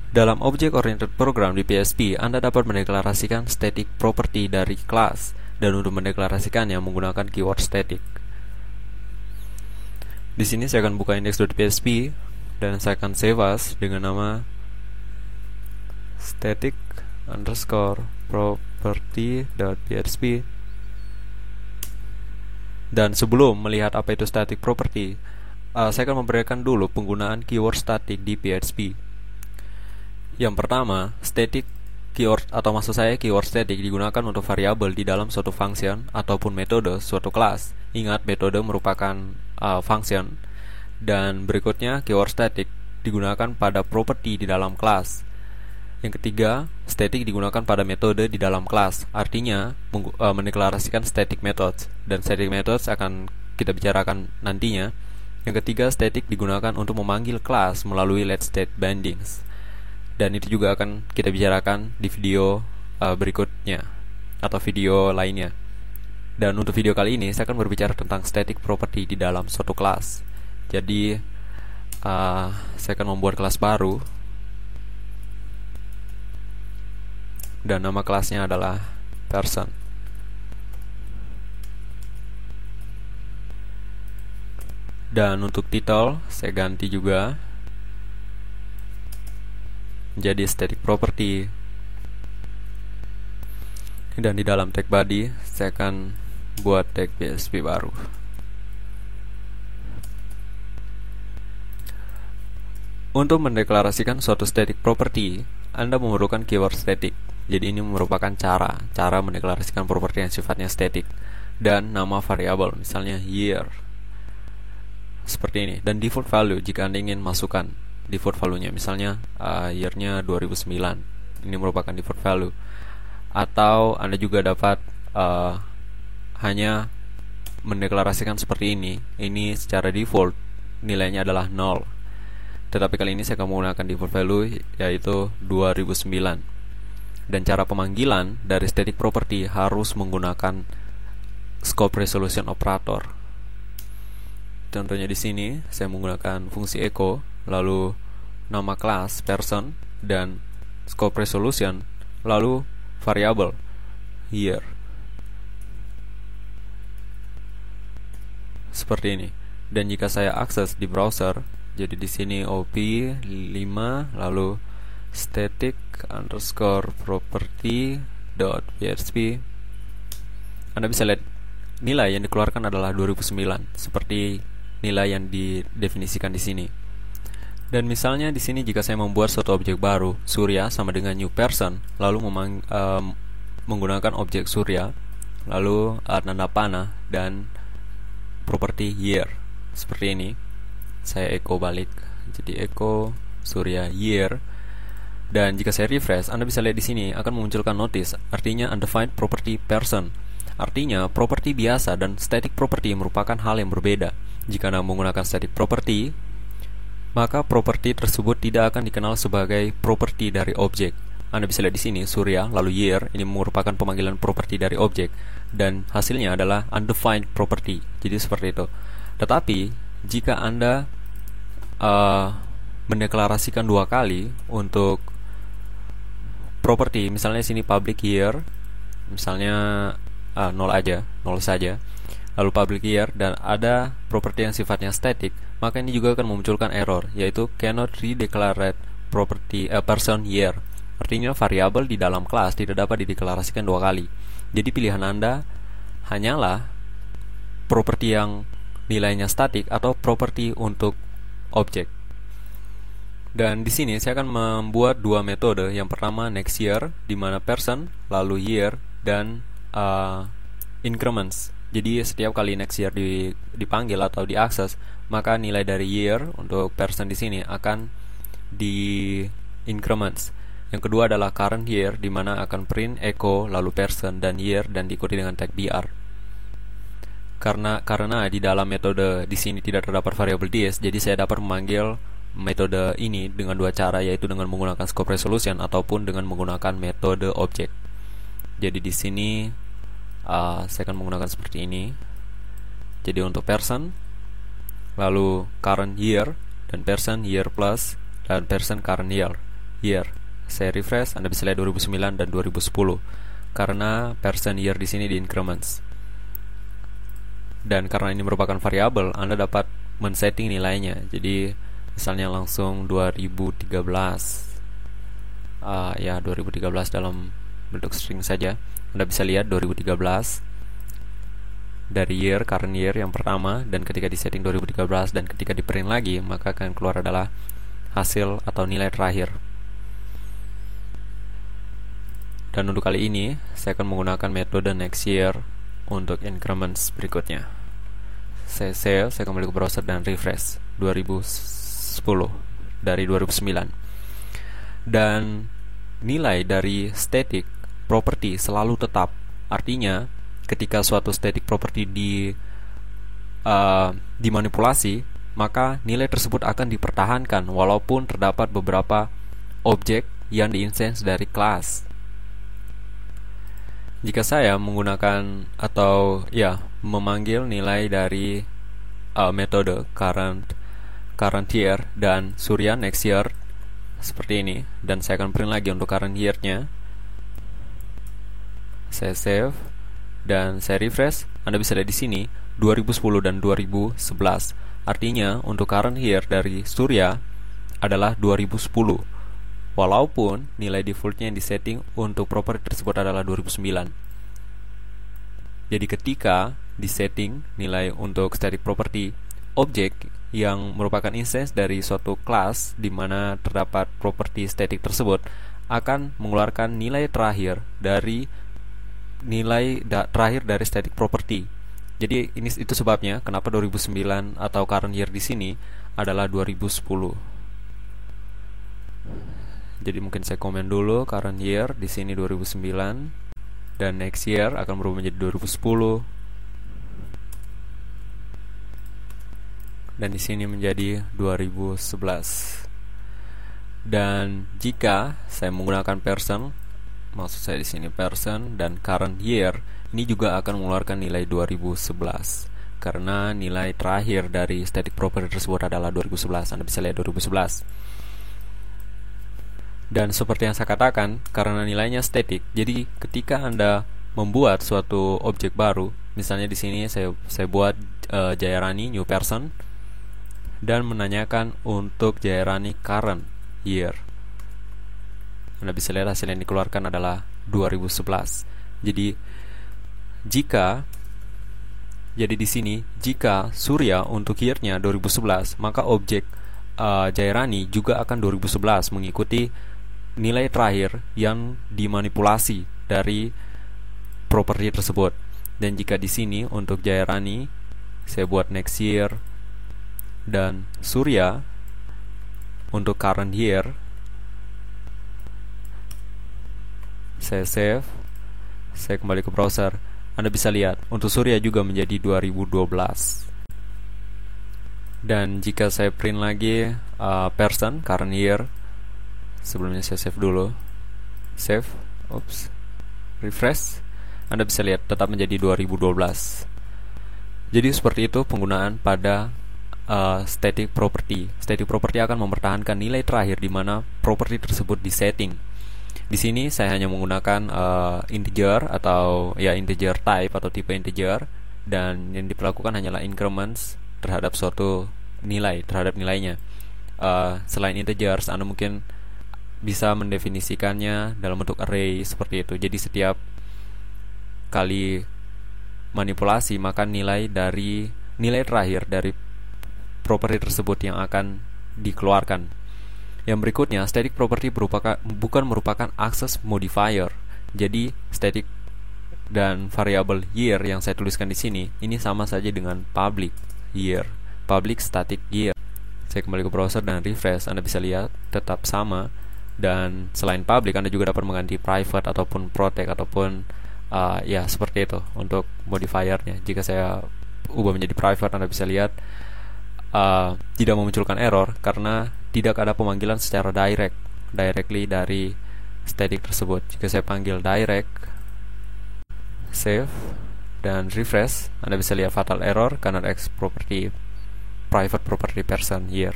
Dalam Object Oriented Program di PHP, Anda dapat mendeklarasikan static property dari kelas, dan untuk mendeklarasikannya menggunakan keyword static. Di sini saya akan buka index.php dan saya akan save as dengan nama static underscore property.php. Dan sebelum melihat apa itu static property, saya akan memberikan dulu penggunaan keyword static di PHP. Yang pertama, static keyword atau maksud saya keyword static digunakan untuk variabel di dalam suatu function ataupun metode suatu kelas. Ingat, metode merupakan function. Dan berikutnya, keyword static digunakan pada property di dalam kelas. Yang ketiga, static digunakan pada metode di dalam kelas. Artinya, mendeklarasikan static methods. Dan static methods akan kita bicarakan nantinya. Yang ketiga, static digunakan untuk memanggil kelas melalui let state bindings. Dan itu juga akan kita bicarakan di video berikutnya atau video lainnya. Dan untuk video kali ini saya akan berbicara tentang static property di dalam suatu kelas. Jadi saya akan membuat kelas baru, dan nama kelasnya adalah person. Dan untuk title saya ganti juga jadi static property. Dan di dalam tag body saya akan buat tag PHP baru. Untuk mendeklarasikan suatu static property, Anda memerlukan keyword static. Jadi ini merupakan cara mendeklarasikan properti yang sifatnya static. Dan nama variabel, misalnya year, seperti ini. Dan default value jika Anda ingin masukkan default value-nya, misalnya year-nya 2009. Ini merupakan default value. Atau Anda juga dapat hanya mendeklarasikan seperti ini. Ini secara default nilainya adalah 0. Tetapi kali ini saya akan menggunakan default value yaitu 2009. Dan cara pemanggilan dari static property harus menggunakan scope resolution operator. Contohnya di sini saya menggunakan fungsi echo, lalu nama kelas person, dan scope resolution, lalu variabel year. Seperti ini. Dan jika saya akses di browser, jadi di sini op5 lalu static underscore property.php, Anda bisa lihat nilai yang dikeluarkan adalah 2009 seperti nilai yang didefinisikan di sini. Dan misalnya di sini jika saya membuat suatu objek baru, Surya sama dengan new person, lalu menggunakan objek Surya, lalu tanda panah dan property year seperti ini. Saya echo balik, jadi echo Surya year. Dan jika saya refresh, Anda bisa lihat di sini akan memunculkan notice, artinya undefined property person. Artinya property biasa dan static property merupakan hal yang berbeda. Jika Anda menggunakan static property, maka properti tersebut tidak akan dikenal sebagai properti dari objek. Anda bisa lihat di sini Surya lalu year, ini merupakan pemanggilan properti dari objek, dan hasilnya adalah undefined property. Jadi seperti itu. Tetapi jika Anda mendeklarasikan dua kali untuk properti, misalnya sini public year, misalnya 0 saja, lalu public year, dan ada properti yang sifatnya static, maka ini juga akan memunculkan error, yaitu cannot redeclare property person year. Artinya variabel di dalam kelas tidak dapat dideklarasikan dua kali. Jadi pilihan Anda hanyalah properti yang nilainya static atau properti untuk objek. Dan di sini saya akan membuat dua metode. Yang pertama next year, di mana person lalu year, dan increments. Jadi setiap kali next year dipanggil atau diakses, maka nilai dari year untuk person di sini akan di increments. Yang kedua adalah current year, di mana akan print echo lalu person dan year dan diikuti dengan tag br. Karena di dalam metode di sini tidak terdapat variabel this, jadi saya dapat memanggil metode ini dengan dua cara, yaitu dengan menggunakan scope resolution ataupun dengan menggunakan metode object. Jadi di sini saya akan menggunakan seperti ini. Jadi untuk person lalu current year dan person year plus dan person current year. year. Saya refresh, Anda bisa lihat 2009 dan 2010 karena person year di sini di increments. Dan karena ini merupakan variabel, Anda dapat men-setting nilainya. Jadi misalnya langsung 2013, 2013 dalam bentuk string saja. Anda bisa lihat 2013 dari year, current year yang pertama, dan ketika di setting 2013 dan ketika di print lagi, maka akan keluar adalah hasil atau nilai terakhir. Dan untuk kali ini saya akan menggunakan metode next year untuk increments berikutnya. Saya save, saya kembali ke browser dan refresh 2010 dari 2009. Dan nilai dari static property selalu tetap. Artinya ketika suatu static property dimanipulasi, maka nilai tersebut akan dipertahankan walaupun terdapat beberapa objek yang di-instance dari kelas. Jika saya menggunakan atau memanggil nilai dari metode current year dan Surya next year seperti ini, dan saya akan print lagi untuk current year-nya. Saya save dan saya refresh. Anda bisa lihat di sini 2010 dan 2011. Artinya untuk current year dari Surya adalah 2010. Walaupun nilai defaultnya yang disetting untuk property tersebut adalah 2009. Jadi ketika disetting nilai untuk static property objek yang merupakan instance dari suatu kelas di mana terdapat property static tersebut akan mengeluarkan nilai terakhir dari static property. Jadi itu sebabnya kenapa 2009 atau current year di sini adalah 2010. Jadi mungkin saya komen dulu current year di sini 2009 dan next year akan berubah menjadi 2010. Dan di sini menjadi 2011. Dan jika saya menggunakan person, maksud saya di sini person dan current year, ini juga akan mengeluarkan nilai 2011 karena nilai terakhir dari static property tersebut adalah 2011. Anda bisa lihat 2011. Dan seperti yang saya katakan, karena nilainya static, jadi ketika Anda membuat suatu objek baru, misalnya di sini saya buat Jayarani new person dan menanyakan untuk Jayarani current year. Anda bisa lihat hasil yang dikeluarkan adalah 2011. Jadi di sini jika Surya untuk year-nya 2011, maka objek Jayarani juga akan 2011 mengikuti nilai terakhir yang dimanipulasi dari property tersebut. Dan jika di sini untuk Jayarani saya buat next year dan Surya untuk current year, saya save, saya kembali ke browser. Anda bisa lihat untuk Surya juga menjadi 2012. Dan jika saya print lagi person current year, sebelumnya saya save dulu. Save, refresh. Anda bisa lihat tetap menjadi 2012. Jadi seperti itu penggunaan pada static property. Static property akan mempertahankan nilai terakhir di mana property tersebut disetting. Di sini saya hanya menggunakan integer atau integer type atau tipe integer, dan yang diperlakukan hanyalah increments terhadap suatu nilai, terhadap nilainya. Selain integers, Anda mungkin bisa mendefinisikannya dalam bentuk array seperti itu. Jadi setiap kali manipulasi, maka nilai terakhir dari property tersebut yang akan dikeluarkan. Yang berikutnya, static property bukan merupakan access modifier. Jadi static dan variable year yang saya tuliskan di sini ini sama saja dengan public year, public static year. Saya kembali ke browser dan refresh. Anda bisa lihat tetap sama. Dan selain public, Anda juga dapat mengganti private ataupun protect ataupun seperti itu untuk modifiernya. Jika saya ubah menjadi private, Anda bisa lihat tidak memunculkan error karena tidak ada pemanggilan secara directly dari static tersebut. Jika saya panggil direct, save dan refresh, Anda bisa lihat fatal error karena X property private property person year.